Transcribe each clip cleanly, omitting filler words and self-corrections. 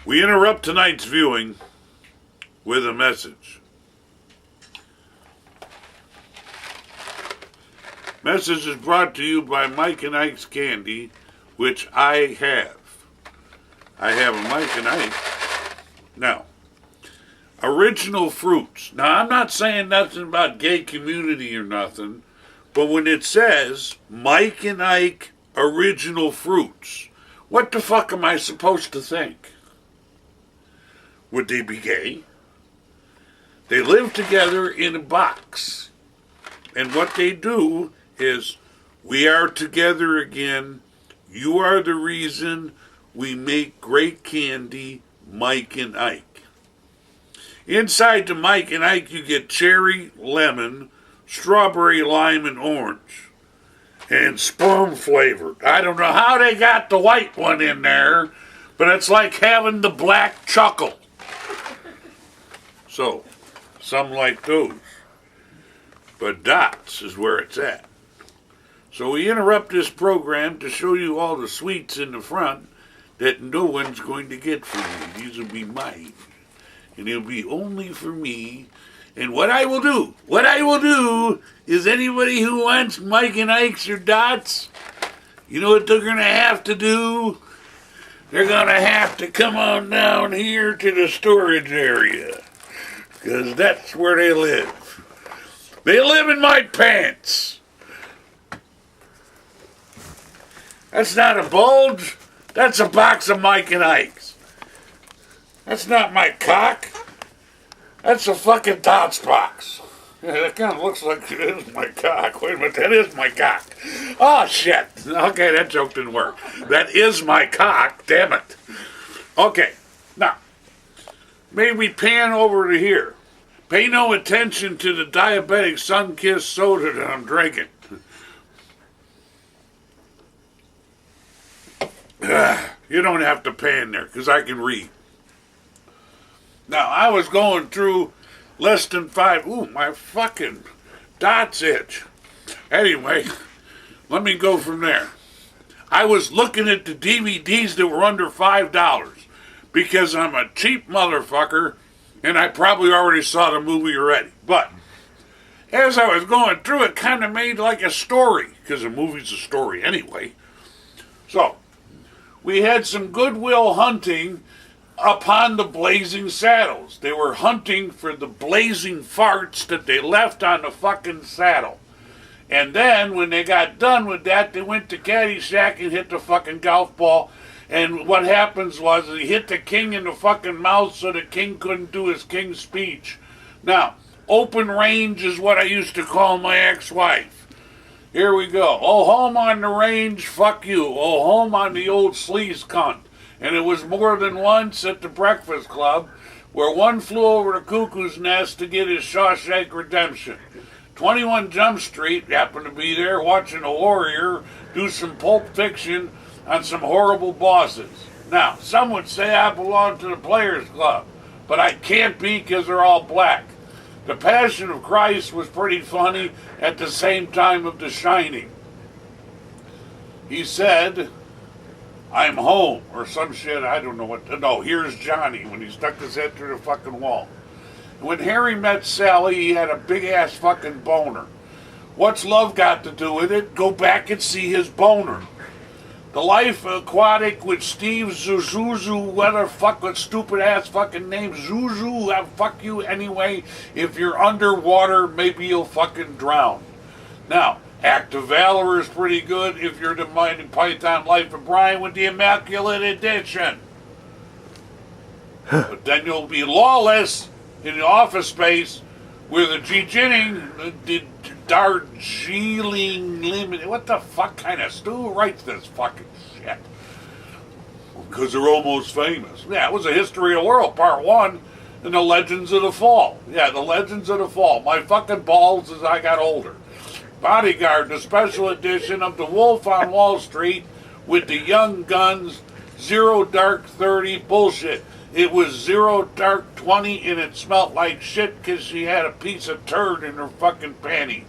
We interrupt tonight's viewing with a message. Message is brought to you by Mike and Ike's Candy, which I have. I have a Mike and Ike. Now, original fruits. Now, I'm not saying nothing about gay community or nothing, but when it says Mike and Ike original fruits, what the fuck am I supposed to think? Would they be gay? They live together in a box. And what they do is, we are together again. You are the reason we make great candy, Mike and Ike. Inside the Mike and Ike, you get cherry, lemon, strawberry, lime, and orange. And sperm flavored. I don't know how they got the white one in there, but it's like having the black chuckle. So, some like those. But dots is where it's at. So we interrupt this program to show you all the sweets in the front that no one's going to get from me. These will be mine. And it'll be only for me. And what I will do is anybody who wants Mike and Ike's or dots, you know what they're going to have to do? They're going to have to come on down here to the storage area. Because that's where they live. They live in my pants. That's not a bulge. That's a box of Mike and Ike's. That's not my cock. That's a fucking Dots box. Yeah, that kind of looks like it is my cock. Wait a minute, that is my cock. Oh, shit. Okay, that joke didn't work. That is my cock, damn it. Okay, now, maybe pan over to here. Pay no attention to the diabetic sun-kissed soda that I'm drinking. You don't have to pan there, because I can read. Now, I was going through less than 5. Ooh, my fucking dots itch. Anyway, let me go from there. I was looking at the DVDs that were under $5 because I'm a cheap motherfucker and I probably already saw the movie already. But as I was going through, it kind of made like a story, because a movie's a story anyway. So, we had some Goodwill hunting upon the blazing saddles. They were hunting for the blazing farts that they left on the fucking saddle. And then, when they got done with that, they went to Caddyshack and hit the fucking golf ball. And what happens was, he hit the king in the fucking mouth so the king couldn't do his king's speech. Now, open range is what I used to call my ex-wife. Here we go. Oh, home on the range, fuck you. Oh, home on the old sleaze cunt. And it was more than once at the Breakfast Club, where one flew over the cuckoo's nest to get his Shawshank Redemption. 21 Jump Street happened to be there watching a warrior do some Pulp Fiction on some horrible bosses. Now, some would say I belong to the Players Club, but I can't be because they're all black. The Passion of Christ was pretty funny at the same time of The Shining. He said, I'm home, or some shit, I don't know what, no, here's Johnny, when he stuck his head through the fucking wall. When Harry met Sally, he had a big-ass fucking boner. What's love got to do with it? Go back and see his boner. The Life Aquatic with Steve Zuzuzu, whether fuck with stupid-ass fucking name, Zuzu, fuck you anyway. If you're underwater, maybe you'll fucking drown. Now, Act of Valor is pretty good if you're the Mighty Python Life of Brian with the Immaculate Edition. But then you'll be lawless in the Office Space with a G-Jinning, the Darjeeling Limited. What the fuck kind of stew writes this fucking shit? Because they're almost famous. Yeah, it was a History of the World, Part 1, and the Legends of the Fall. Yeah, the Legends of the Fall. My fucking balls as I got older. Bodyguard, the special edition of The Wolf on Wall Street with the Young Guns, Zero Dark 30 bullshit. It was Zero Dark 20 and it smelled like shit because she had a piece of turd in her fucking panties.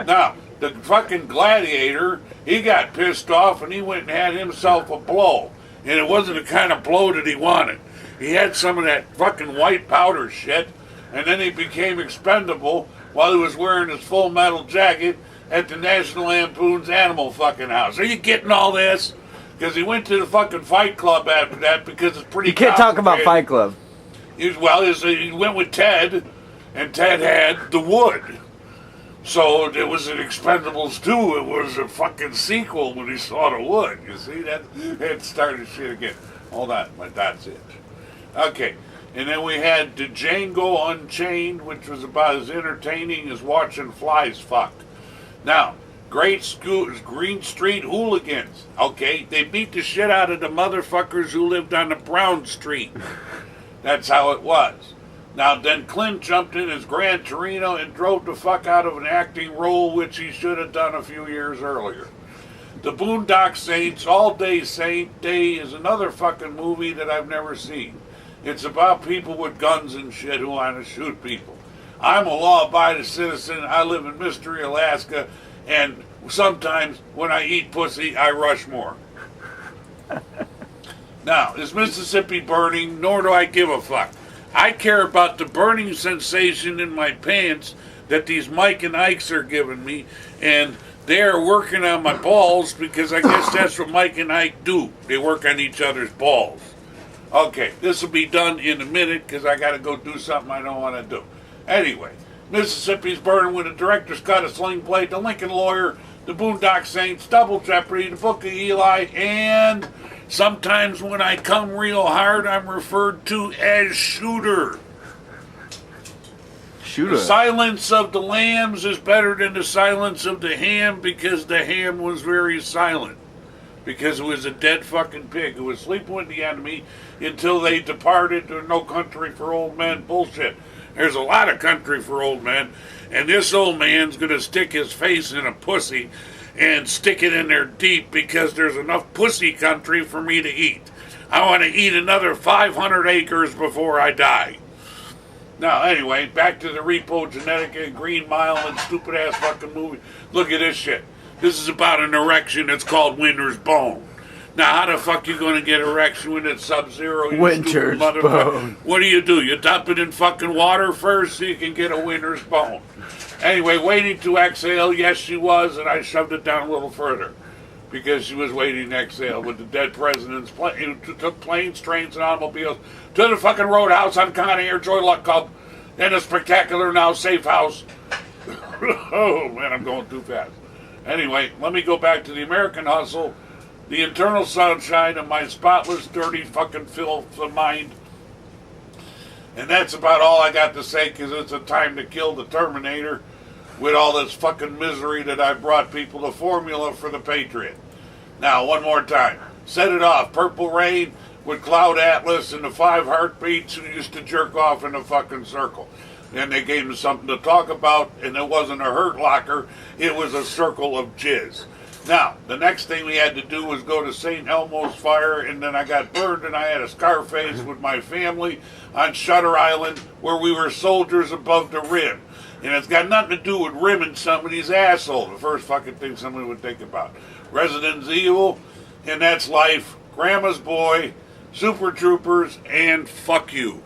Now, the fucking Gladiator, he got pissed off and he went and had himself a blow. and it wasn't the kind of blow that he wanted. He had some of that fucking white powder shit, and then he became expendable while he was wearing his Full Metal Jacket at the National Lampoon's Animal fucking House. Are you getting all this? Because he went to the fucking Fight Club after that because it's pretty. You can't talk about Fight Club. He went with Ted, and Ted had the wood. So it was an Expendables 2. It was a fucking sequel when he saw the wood. You see that? It started shit again. Hold on, that's it. Okay, and then we had the Django Unchained, which was about as entertaining as watching flies fuck. Now, Green Street Hooligans. Okay, they beat the shit out of the motherfuckers who lived on the Brown Street. That's how it was. Now, then Clint jumped in his Gran Torino and drove the fuck out of an acting role which he should have done a few years earlier. The Boondock Saints, All Day Saint Day, is another fucking movie that I've never seen. It's about people with guns and shit who want to shoot people. I'm a law-abiding citizen. I live in Mystery, Alaska, and sometimes when I eat pussy, I rush more. Now, is Mississippi burning? Nor do I give a fuck. I care about the burning sensation in my pants that these Mike and Ikes are giving me, and they're working on my balls because I guess that's what Mike and Ike do. They work on each other's balls. Okay, this will be done in a minute because I got to go do something I don't want to do. Anyway, Mississippi's burning with a director's cut, a Sling Blade, the Lincoln Lawyer, the Boondock Saints, Double Jeopardy, the Book of Eli, and sometimes when I come real hard, I'm referred to as Shooter. Shooter. The Silence of the Lambs is better than the Silence of the Ham because the ham was very silent. Because it was a dead fucking pig who was sleeping with the enemy until they departed. There's no country for old men bullshit. There's a lot of country for old men, and this old man's going to stick his face in a pussy and stick it in there deep because there's enough pussy country for me to eat. I want to eat another 500 acres before I die. Now, anyway, back to the Repo Genetica and Green Mile and stupid-ass fucking movie. Look at this shit. This is about an erection that's called Winter's Bone. Now, how the fuck you going to get erection when it's Sub-Zero? Winter's Bone. What do? You dump it in fucking water first so you can get a winter's bone. Anyway, waiting to exhale, yes she was, and I shoved it down a little further. Because she was waiting to exhale with the dead presidents who took planes, trains, and automobiles to the fucking roadhouse on Con Air, Joy Luck Club, and a spectacular now safe house. Oh, man, I'm going too fast. Anyway, let me go back to the American Hustle, the Internal Sunshine of my spotless, dirty fucking filth of mind. And that's about all I got to say, because it's a time to kill the Terminator with all this fucking misery that I brought people, the formula for the Patriot. Now, one more time. Set it off. Purple Rain with Cloud Atlas and the 5 Heartbeats who used to jerk off in a fucking circle. And they gave him something to talk about, and it wasn't a hurt locker, it was a circle of jizz. Now, the next thing we had to do was go to St. Elmo's Fire, and then I got burned, and I had a Scarface with my family on Shutter Island, where we were soldiers above the rim. And it's got nothing to do with rimming somebody's asshole, the first fucking thing somebody would think about. Resident Evil, and that's life, Grandma's Boy, Super Troopers, and fuck you.